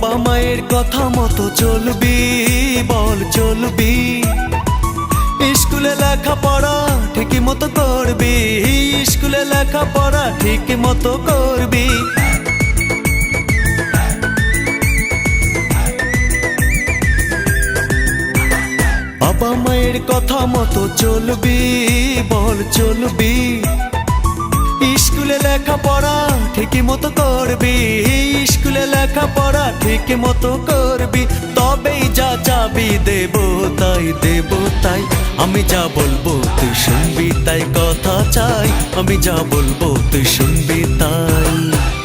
বাবা মায়ের কথা মতো চলবি, বল চলবি। স্কুলে লেখাপড়া ঠিক মতো করবি, স্কুলে লেখাপড়া ঠিক মতো করবি। বাবা মায়ের কথা মতো চলবি, বল চলবি। স্কুলে লেখাপড়া ঠিক মতো করবি, স্কুলে লেখাপড়া ঠিক মতো করবি। তবেই যা চাবি দেব তাই, দেব তাই। আমি যা বলবো তুই শুনবি তাই, কথা চাই। আমি যা বলবো তুই শুনবি তাই।